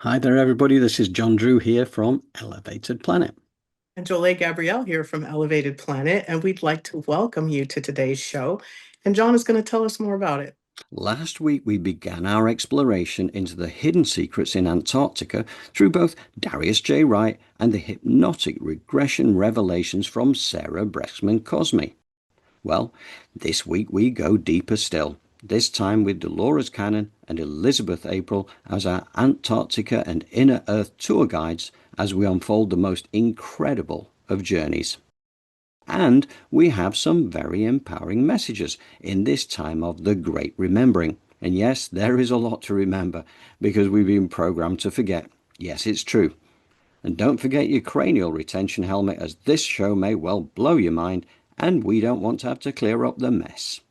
Hi there, everybody. This is John Drew here from Elevated Planet. And Jolie Gabrielle here from Elevated Planet, and we'd like to welcome you to today's show. And John is going to tell us more about it. Last week, we began our exploration into the hidden secrets in Antarctica through both Darius J. Wright and the hypnotic regression revelations from Sarah Bressman Cosme. Well, this week we go deeper still, this time with Dolores Cannon and Elizabeth April as our Antarctica and Inner Earth tour guides as we unfold the most incredible of journeys. And we have some very empowering messages in this time of the Great Remembering. And yes, there is a lot to remember because we've been programmed to forget. Yes, it's true. And don't forget your cranial retention helmet, as this show may well blow your mind and we don't want to have to clear up the mess.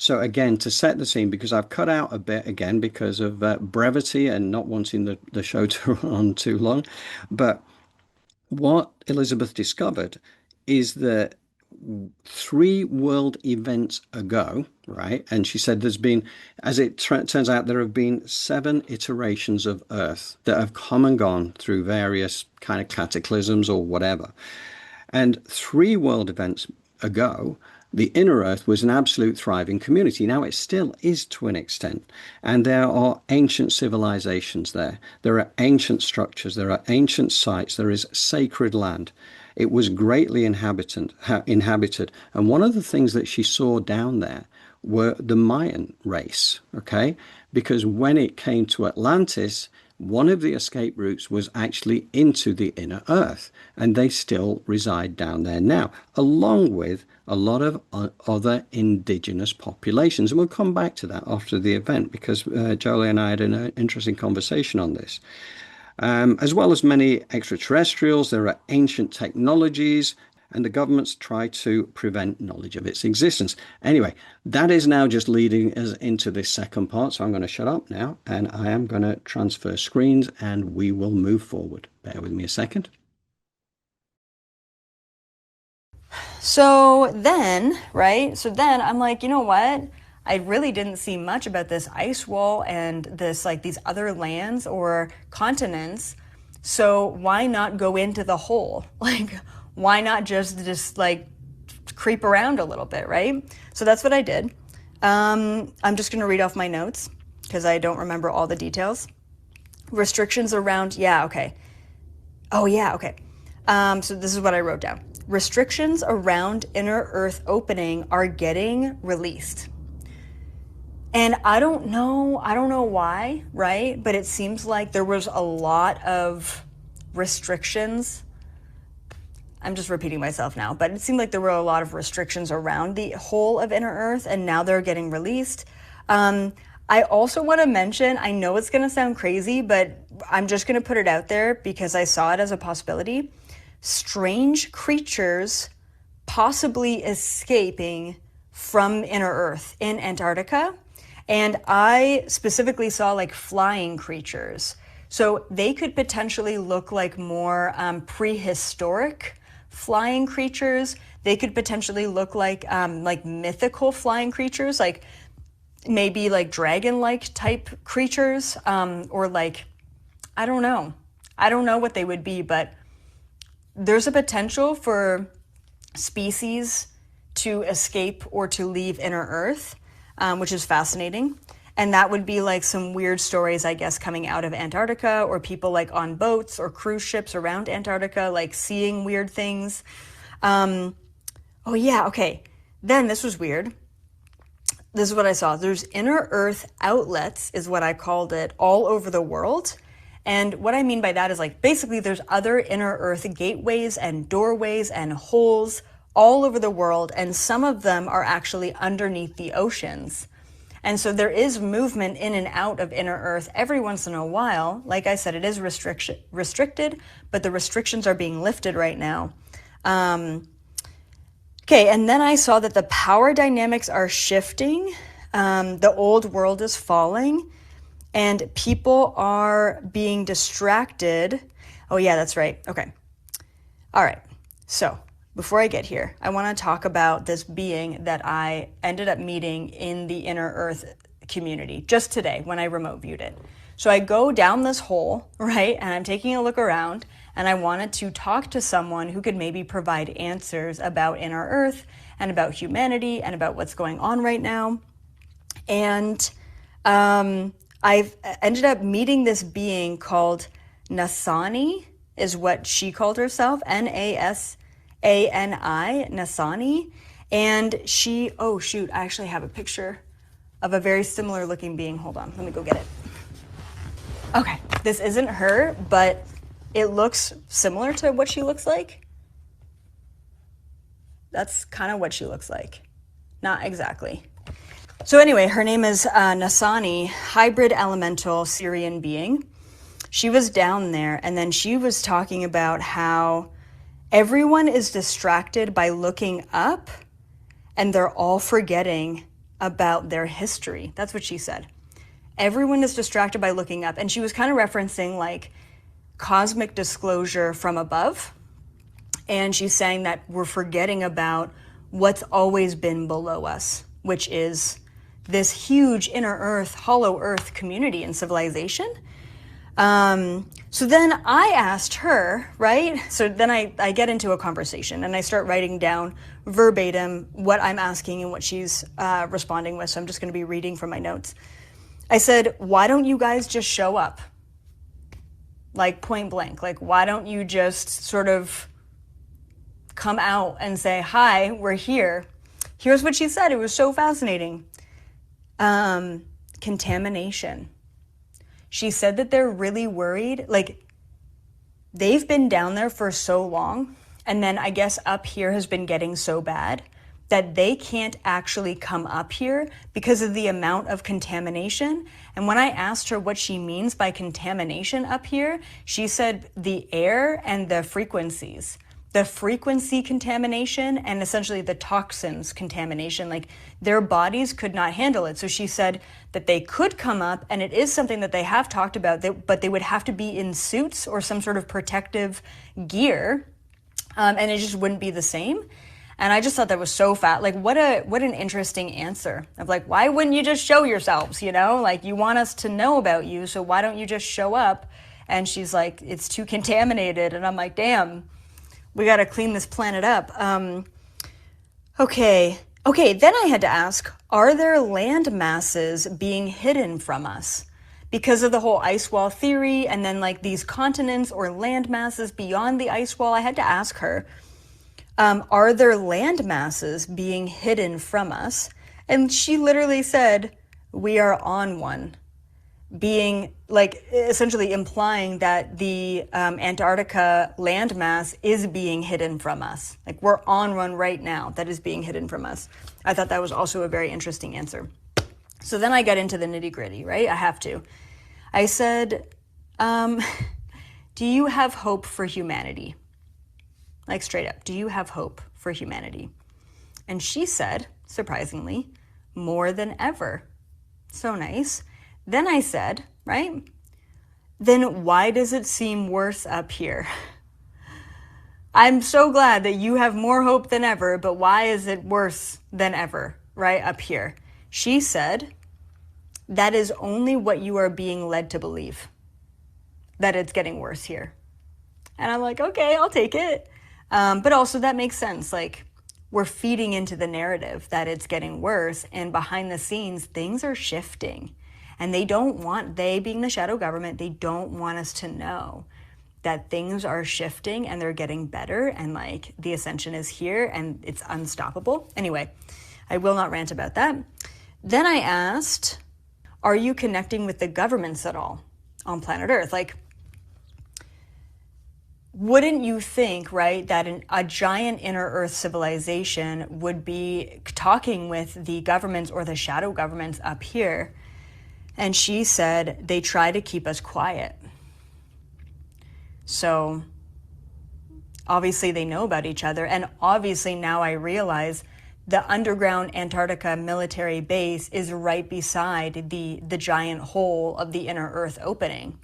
So again, to set the scene, because I've cut out a bit again because of brevity and not wanting the show to run on too long, but what Elizabeth discovered is that three world events ago, right? And she said there's been, as it turns out, there have been 7 iterations of Earth that have come and gone through various kind of cataclysms or whatever. And 3 world events ago, the inner Earth was an absolute thriving community. Now it still is to an extent. And there are ancient civilizations there. There are ancient structures. There are ancient sites. There is sacred land. It was greatly inhabited. And one of the things that she saw down there were the Mayan race, okay? Because when it came to Atlantis, one of the escape routes was actually into the inner Earth, and they still reside down there now, along with a lot of other indigenous populations. And we'll come back to that after the event because Jolie and I had an interesting conversation on this. As well as many extraterrestrials, there are ancient technologies, and the governments try to prevent knowledge of its existence. Anyway, that is now just leading us into this second part, so I'm going to shut up now, and I am going to transfer screens, and we will move forward. Bear with me a second. So then, right? So then I'm like, you know what? I really didn't see much about this ice wall and this like these other lands or continents. So why not go into the hole? Like, why not just like creep around a little bit, right? So that's what I did. I'm just gonna read off my notes because I don't remember all the details. Restrictions around, yeah, okay. Oh yeah, okay. So this is what I wrote down. Restrictions around inner Earth opening are getting released. And I don't know why, right? But it seems like there was a lot of restrictions. I'm just repeating myself now, but it seemed like there were a lot of restrictions around the whole of inner Earth, and now they're getting released. I also want to mention, I know it's going to sound crazy, but I'm just going to put it out there because I saw it as a possibility. Strange creatures possibly escaping from inner Earth in Antarctica. And I specifically saw like flying creatures. So they could potentially look like more prehistoric flying creatures. They could potentially look like mythical flying creatures, like maybe like dragon-like type creatures, or like, I don't know. I don't know what they would be, but there's a potential for species to escape or to leave inner Earth, which is fascinating. And that would be like some weird stories, I guess, coming out of Antarctica, or people like on boats or cruise ships around Antarctica, like seeing weird things. Oh yeah, okay. Then this was weird. This is what I saw. There's inner Earth outlets, is what I called it, all over the world. And what I mean by that is like basically there's other inner Earth gateways and doorways and holes all over the world, and some of them are actually underneath the oceans. And so there is movement in and out of inner Earth every once in a while. Like I said, it is restricted, but the restrictions are being lifted right now. Okay, and then I saw that the power dynamics are shifting. The old world is falling, and people are being distracted. Oh yeah, that's right. Okay. All right. So before I get here, I want to talk about this being that I ended up meeting in the inner Earth community just today when I remote viewed it. So I go down this hole, right? And I'm taking a look around, and I wanted to talk to someone who could maybe provide answers about inner Earth and about humanity and about what's going on right now. And I've ended up meeting this being called Nasani, is what she called herself, Nasani, Nasani. And she, oh shoot, I actually have a picture of a very similar looking being. Hold on, let me go get it. Okay, this isn't her, but it looks similar to what she looks like. That's kind of what she looks like. Not exactly. So anyway, her name is Nasani, hybrid elemental Syrian being. She was down there, and then she was talking about how everyone is distracted by looking up, and they're all forgetting about their history. That's what she said. Everyone is distracted by looking up. And she was kind of referencing like cosmic disclosure from above. And she's saying that we're forgetting about what's always been below us, which is this huge inner earth, hollow earth community and civilization. So then I asked her, right? So then I get into a conversation and I start writing down verbatim what I'm asking and what she's responding with. So I'm just going to be reading from my notes. I said, why don't you guys just show up? Like point blank, like why don't you just sort of come out and say, hi, we're here. Here's what she said. It was so fascinating. Contamination. She said that they're really worried, like they've been down there for so long, and then I guess up here has been getting so bad that they can't actually come up here because of the amount of contamination. And when I asked her what she means by contamination up here, she said the air and the frequencies. The frequency contamination and essentially the toxins contamination, like their bodies could not handle it. So she said that they could come up, and it is something that they have talked about, but they would have to be in suits or some sort of protective gear, and it just wouldn't be the same. And I just thought that was so fat. Like, what an interesting answer of like, why wouldn't you just show yourselves, you know? Like, you want us to know about you, so why don't you just show up? And she's like, it's too contaminated. And I'm like, damn, we got to clean this planet up. Okay, then I had to ask, are there land masses being hidden from us? Because of the whole ice wall theory, and then like these continents or land masses beyond the ice wall, I had to ask her, are there land masses being hidden from us? And she literally said, we are on one. Being like essentially implying that the Antarctica landmass is being hidden from us. Like we're on one right now that is being hidden from us. I thought that was also a very interesting answer. So then I get into the nitty gritty, right? I have to. I said, do you have hope for humanity? Like straight up, do you have hope for humanity? And she said, surprisingly, more than ever. So nice. Then I said, right? Then why does it seem worse up here? I'm so glad that you have more hope than ever, but why is it worse than ever, right up here? She said, that is only what you are being led to believe, that it's getting worse here. And I'm like, okay, I'll take it. But also that makes sense. Like we're feeding into the narrative that it's getting worse, and behind the scenes, things are shifting. And they being the shadow government, they don't want us to know that things are shifting and they're getting better, and like the ascension is here and it's unstoppable. Anyway, I will not rant about that. Then I asked, are you connecting with the governments at all on planet Earth? Like, wouldn't you think, right, that a giant inner Earth civilization would be talking with the governments or the shadow governments up here? And she said, they try to keep us quiet. So obviously they know about each other. And obviously now I realize the underground Antarctica military base is right beside the giant hole of the inner Earth opening.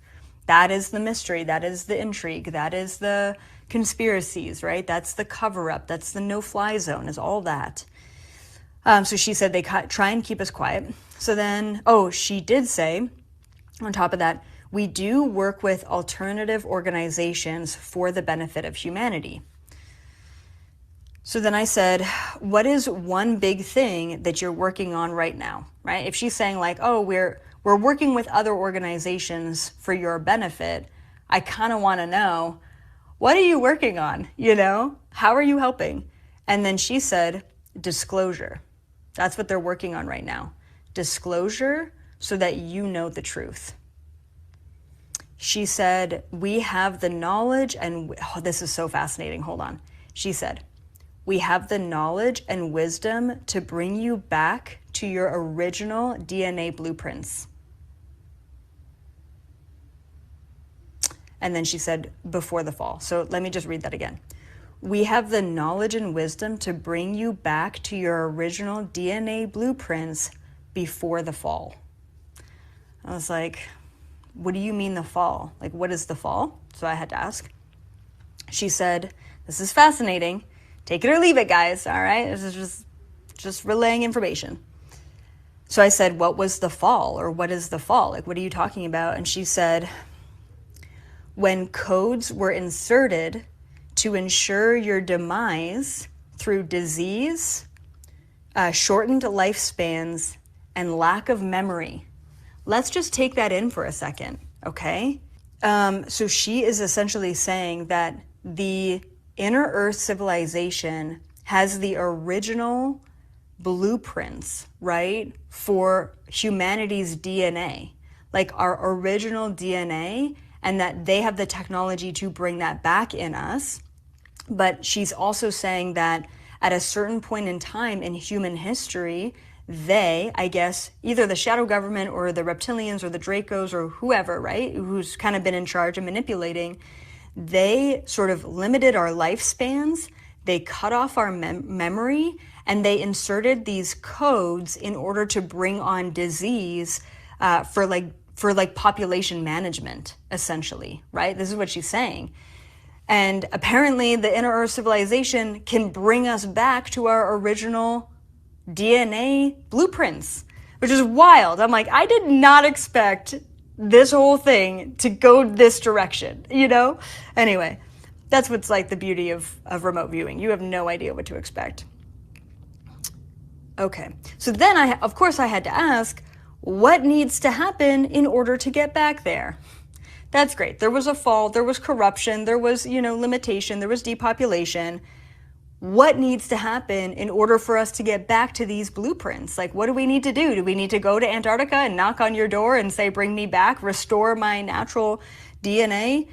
That is the mystery. That is the intrigue. That is the conspiracies, right? That's the cover-up. That's the no-fly zone, is all that. So she said they try and keep us quiet. So then, she did say On top of that, we do work with alternative organizations for the benefit of humanity. So then I said, what is one big thing that you're working on right now, right? If she's saying like, oh, we're working with other organizations for your benefit, I kind of want to know, what are you working on? You know, how are you helping? And then she said, disclosure. That's what they're working on right now. Disclosure so that you know the truth. She said, we have the knowledge and, oh, this is so fascinating. Hold on. She said, we have the knowledge and wisdom to bring you back to your original DNA blueprints. And then she said, before the fall. So let me just read that again. We have the knowledge and wisdom to bring you back to your original DNA blueprints before the fall. I was like, what do you mean the fall? Like, what is the fall? So I had to ask. She said, this is fascinating. Take it or leave it, guys. All right. This is just relaying information. So I said, what was the fall, or what is the fall? Like, what are you talking about? And she said, when codes were inserted to ensure your demise through disease, shortened lifespans, and lack of memory. Let's just take that in for a second, okay? So she is essentially saying that the Inner Earth civilization has the original blueprints, right, for humanity's DNA, like our original DNA, and that they have the technology to bring that back in us. But she's also saying that at a certain point in time in human history, they, I guess, either the shadow government or the reptilians or the Dracos or whoever, right, who's kind of been in charge and manipulating, they sort of limited our lifespans, they cut off our memory, and they inserted these codes in order to bring on disease for population management, essentially, right? This is what she's saying. And apparently the Inner Earth civilization can bring us back to our original DNA blueprints, which is wild. I'm like, I did not expect this whole thing to go this direction, you know? Anyway, that's what's like the beauty of remote viewing. You have no idea what to expect. Okay, so then of course I had to ask, what needs to happen in order to get back there? That's great. There was a fall, there was corruption, there was, limitation, there was depopulation. What needs to happen in order for us to get back to these blueprints? Like, what do we need to do? Do we need to go to Antarctica and knock on your door and say, bring me back, restore my natural DNA?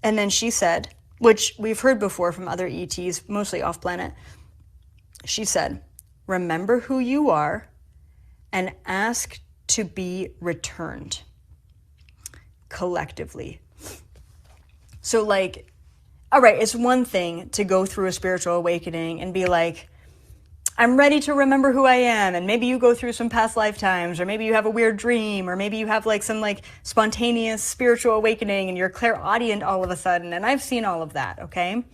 And then she said, which we've heard before from other ETs, mostly off planet, she said, remember who you are and ask to be returned collectively. So like, all right, it's one thing to go through a spiritual awakening and be like, I'm ready to remember who I am. And maybe you go through some past lifetimes, or maybe you have a weird dream, or maybe you have like some like spontaneous spiritual awakening and you're clairaudient all of a sudden. And I've seen all of that, okay?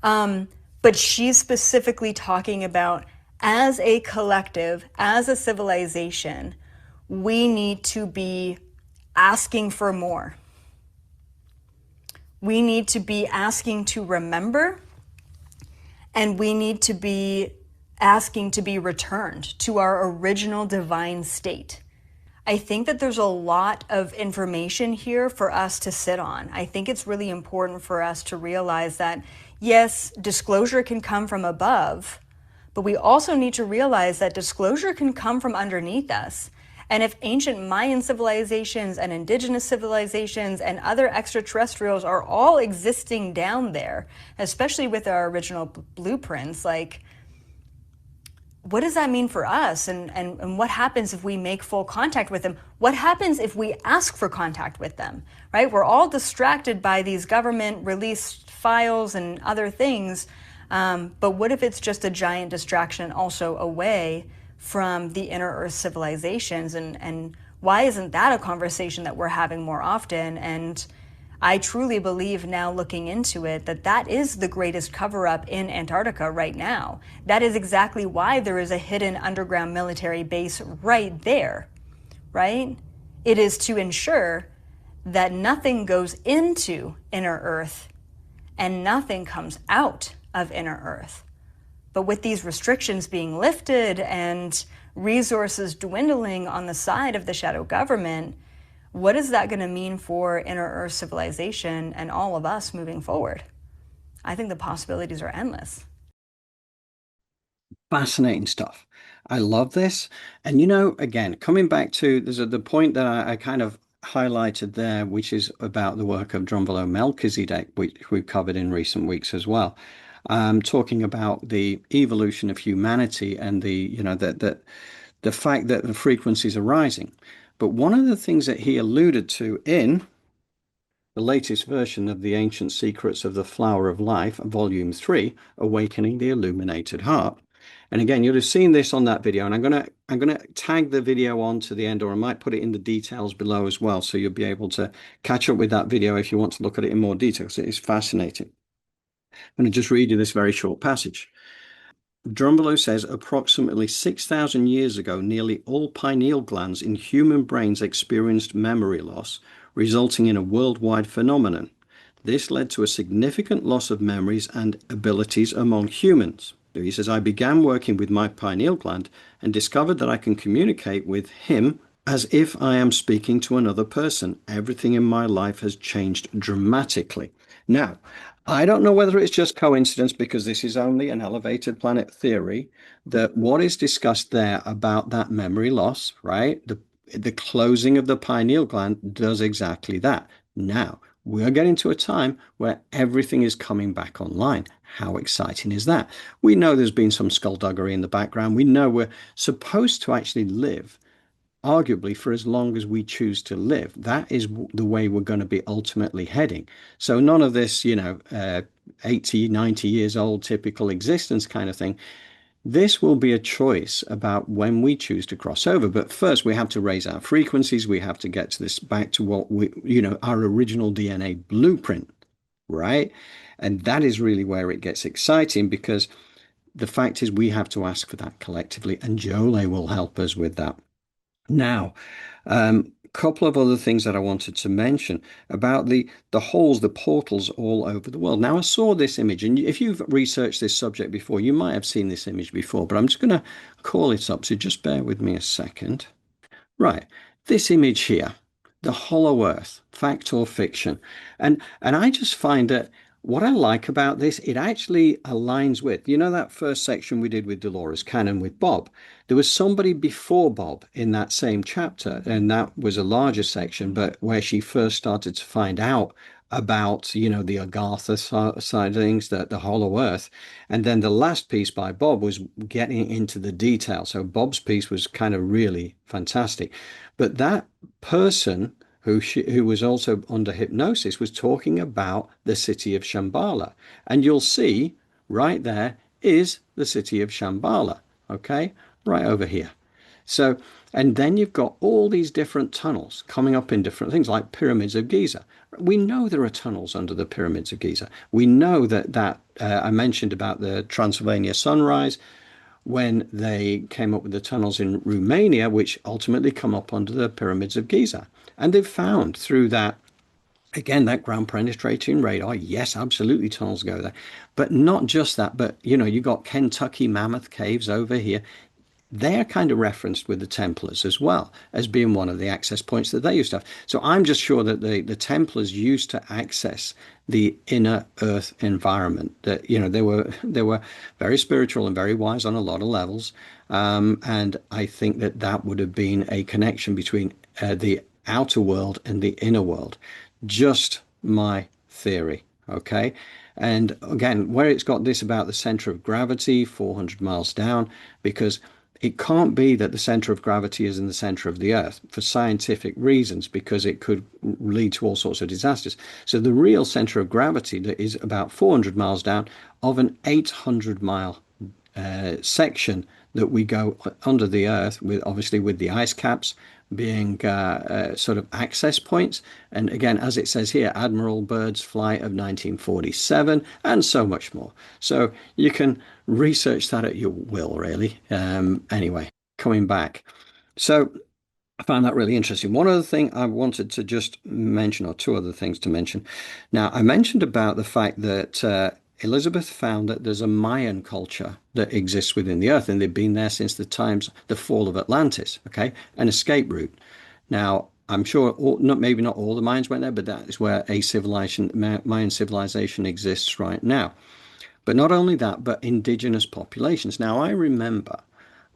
But she's specifically talking about, as a collective, as a civilization, we need to be asking for more. We need to be asking to remember, and we need to be asking to be returned to our original divine state. I think that there's a lot of information here for us to sit on. I think it's really important for us to realize that, yes, disclosure can come from above, but we also need to realize that disclosure can come from underneath us. And if ancient Mayan civilizations and indigenous civilizations and other extraterrestrials are all existing down there, especially with our original blueprints, like, what does that mean for us? And what happens if we make full contact with them? What happens if we ask for contact with them, right? We're all distracted by these government released files and other things. But what if it's just a giant distraction also away from the Inner Earth civilizations, and why isn't that a conversation that we're having more often? And I truly believe now, looking into it, that that is the greatest cover-up in Antarctica right now. That is exactly why there is a hidden underground military base right there, right? It is to ensure that nothing goes into inner Earth and nothing comes out of inner Earth. But with these restrictions being lifted and resources dwindling on the side of the shadow government, what is that going to mean for inner Earth civilization and all of us moving forward? I think the possibilities are endless. Fascinating stuff. I love this. And again, coming back to the point that I kind of highlighted there, which is about the work of Drunvalo Melchizedek, which we've covered in recent weeks as well. Talking about the evolution of humanity and the fact that the frequencies are rising. But one of the things that he alluded to in the latest version of The Ancient Secrets of the Flower of Life, Volume 3, Awakening the Illuminated Heart. And again, you'll have seen this on that video, and I'm gonna tag the video on to the end, or I might put it in the details below as well, so you'll be able to catch up with that video if you want to look at it in more detail, because it is fascinating. I'm going to just read you this very short passage. Drunvalo says approximately 6,000 years ago, nearly all pineal glands in human brains experienced memory loss, resulting in a worldwide phenomenon. This led to a significant loss of memories and abilities among humans. He says, I began working with my pineal gland and discovered that I can communicate with him as if I am speaking to another person. Everything in my life has changed dramatically. Now, I don't know whether it's just coincidence, because this is only an elevated planet theory, that what is discussed there about that memory loss, right? The closing of the pineal gland does exactly that. Now, we're getting to a time where everything is coming back online. How exciting is that? We know there's been some skullduggery in the background. We know we're supposed to actually live arguably for as long as we choose to live. That is the way we're going to be ultimately heading. So none of this, 80, 90 years old typical existence kind of thing. This will be a choice about when we choose to cross over. But first, we have to raise our frequencies. We have to get to this back to what our original DNA blueprint, right? And that is really where it gets exciting, because the fact is we have to ask for that collectively, and Jole will help us with that. Now, a couple of other things that I wanted to mention about the holes, the portals all over the world. Now, I saw this image, and if you've researched this subject before, you might have seen this image before, but I'm just going to call it up, so just bear with me a second. Right, this image here, the hollow earth, fact or fiction. And I just find that what I like about this, it actually aligns with, that first section we did with Dolores, Canon with Bob. There was somebody before Bob in that same chapter, and that was a larger section, but where she first started to find out about, the Agartha side of things, the hollow earth. And then the last piece by Bob was getting into the detail. So Bob's piece was kind of really fantastic. But that person who was also under hypnosis was talking about the city of Shambhala. And you'll see right there is the city of Shambhala, okay? Right over here. So, and then you've got all these different tunnels coming up in different things, like pyramids of Giza. We know there are tunnels under the pyramids of Giza. We know that I mentioned about the Transylvania sunrise, when they came up with the tunnels in Romania, which ultimately come up under the pyramids of Giza. And they've found through that, again, that ground penetrating radar, yes, absolutely, tunnels go there. But not just that, but, you got Kentucky Mammoth Caves over here. They're kind of referenced with the Templars as well as being one of the access points that they used to have. So I'm just sure that the Templars used to access the inner earth environment. That they were very spiritual and very wise on a lot of levels. And I think that would have been a connection between the outer world and the inner world. Just my theory, okay? And again, where it's got this about the center of gravity, 400 miles down, because it can't be that the center of gravity is in the center of the earth for scientific reasons, because it could lead to all sorts of disasters. So the real center of gravity that is about 400 miles down of an 800-mile section that we go under the earth, with obviously with the ice caps being sort of access points. And again, as it says here, Admiral Byrd's flight of 1947, and so much more. So you can research that at your will, really. Anyway, coming back. So I found that really interesting. One other thing I wanted to just mention, or two other things to mention. Now, I mentioned about the fact that Elizabeth found that there's a Mayan culture that exists within the Earth, and they've been there since the fall of Atlantis. Okay, an escape route. Now, I'm sure not maybe not all the Mayans went there, but that is where a civilization, Mayan civilization, exists right now. But not only that, but indigenous populations. Now, I remember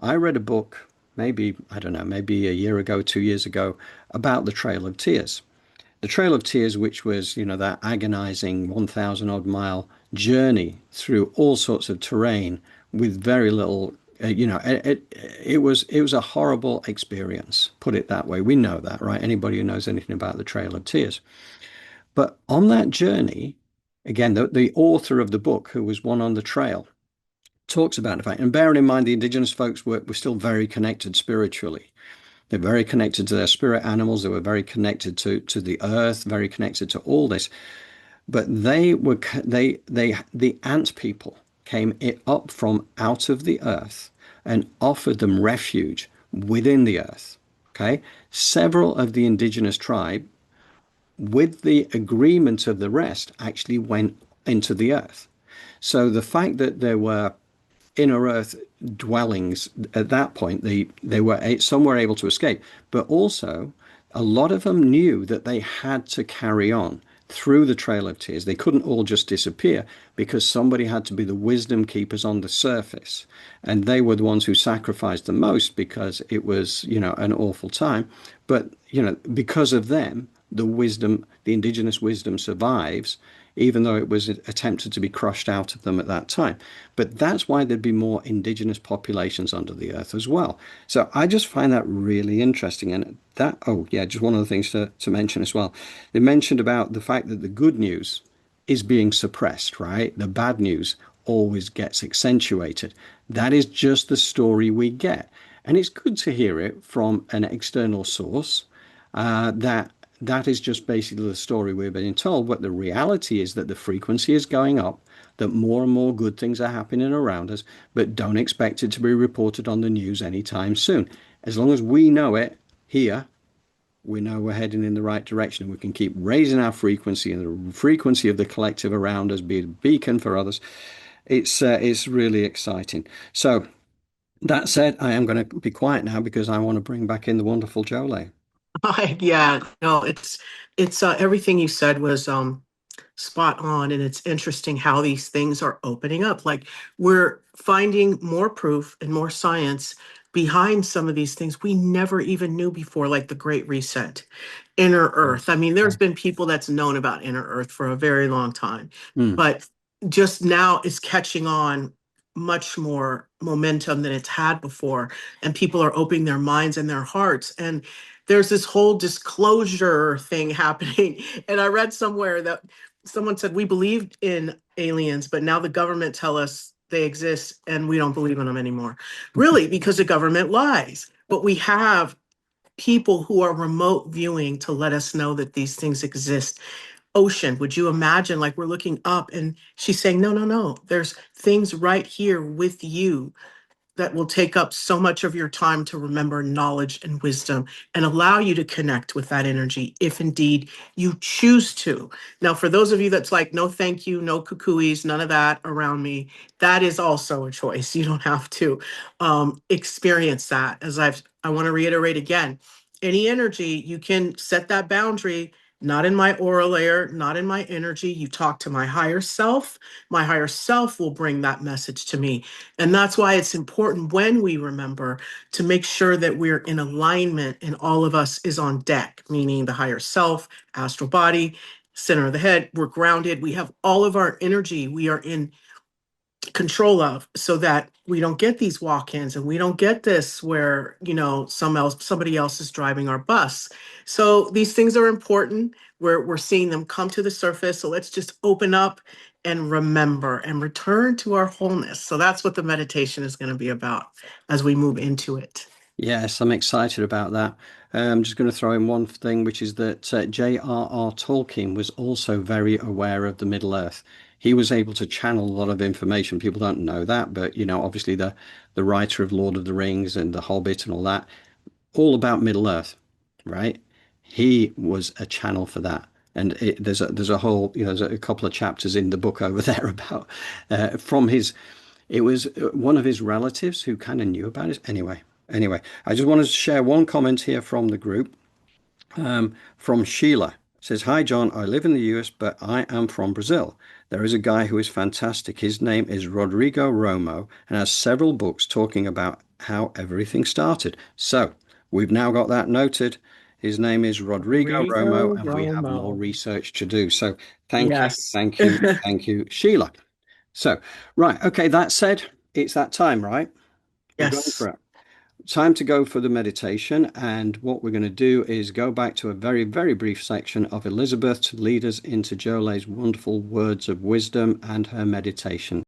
I read a book, maybe, I don't know, maybe a year ago, 2 years ago, about the Trail of Tears. The Trail of Tears, which was, that agonizing 1,000 odd mile journey through all sorts of terrain with very little, it was a horrible experience, put it that way. We know that, right? Anybody who knows anything about the Trail of Tears. But on that journey, again, the author of the book, who was one on the trail, talks about the fact, and bearing in mind the indigenous folks were still very connected spiritually. They're very connected to their spirit animals. They were very connected to the earth, very connected to all this. But the ant people came up from out of the earth and offered them refuge within the earth. Okay, several of the indigenous tribe, with the agreement of the rest, actually went into the earth. So the fact that there were inner earth dwellings at that point, they were some were able to escape, but also a lot of them knew that they had to carry on through the Trail of Tears. They couldn't all just disappear because somebody had to be the wisdom keepers on the surface, and they were the ones who sacrificed the most because it was, an awful time. But because of them, the indigenous wisdom survives, even though it was attempted to be crushed out of them at that time. But that's why there'd be more indigenous populations under the earth as well. So I just find that really interesting. And oh yeah, just one of the things to mention as well. They mentioned about the fact that the good news is being suppressed, right? The bad news always gets accentuated. That is just the story we get. And it's good to hear it from an external source, that is just basically the story we're being told. But the reality is that the frequency is going up, that more and more good things are happening around us, but don't expect it to be reported on the news anytime soon. As long as we know it here, we know we're heading in the right direction, and we can keep raising our frequency, and the frequency of the collective around us be a beacon for others. It's really exciting. So that said, I am going to be quiet now because I want to bring back in the wonderful Jolie. Yeah, no, it's everything you said was spot on, and it's interesting how these things are opening up. Like, we're finding more proof and more science behind some of these things we never even knew before, like the Great Reset, inner Yeah. Earth. I mean, there's been people that's known about inner Earth for a very long time, Mm. but just now it's catching on much more momentum than it's had before, and people are opening their minds and their hearts. And there's this whole disclosure thing happening. And I read somewhere that someone said we believed in aliens, but now the government tell us they exist and we don't believe in them anymore. Really, because the government lies. But we have people who are remote viewing to let us know that these things exist. Ocean, would you imagine, like, we're looking up and she's saying, no, no, no, there's things right here with you that will take up so much of your time to remember knowledge and wisdom and allow you to connect with that energy if indeed you choose to. Now, for those of you that's like, no, thank you, no cuckooies, none of that around me, that is also a choice. You don't have to experience that. I want to reiterate again, any energy, you can set that boundary. Not in my aura layer, not in my energy. You talk to my higher self. My higher self will bring that message to me. And that's why it's important when we remember to make sure that we're in alignment and all of us is on deck, meaning the higher self, astral body, center of the head, we're grounded. We have all of our energy we are in control of, so that we don't get these walk-ins and we don't get this where, somebody else is driving our bus. So these things are important. We're seeing them come to the surface. So let's just open up and remember and return to our wholeness. So that's what the meditation is going to be about as we move into it. Yes, I'm excited about that. I'm just going to throw in one thing, which is that J.R.R. Tolkien was also very aware of the Middle Earth. He was able to channel a lot of information. People don't know that, but obviously the writer of Lord of the Rings and The Hobbit and all that, all about Middle Earth, right? He was a channel for that. And there's a whole, there's a couple of chapters in the book over there about from his, it was one of his relatives who kind of knew about it. Anyway, I just wanted to share one comment here from the group, from Sheila. It says, "Hi John, I live in the US, but I am from Brazil. There is a guy who is fantastic. His name is Rodrigo Romo and has several books talking about how everything started." So we've now got that noted. His name is Rodrigo Romo, Rigo and we have more Romo. research to do. So thank you, Yes. thank you, thank you, Sheila. So, right, okay, that said, it's that time, right? We're going for Yes. it. Time to go for the meditation. And what we're going to do is go back to a very, very brief section of Elizabeth to lead us into Jole's wonderful words of wisdom and her meditation.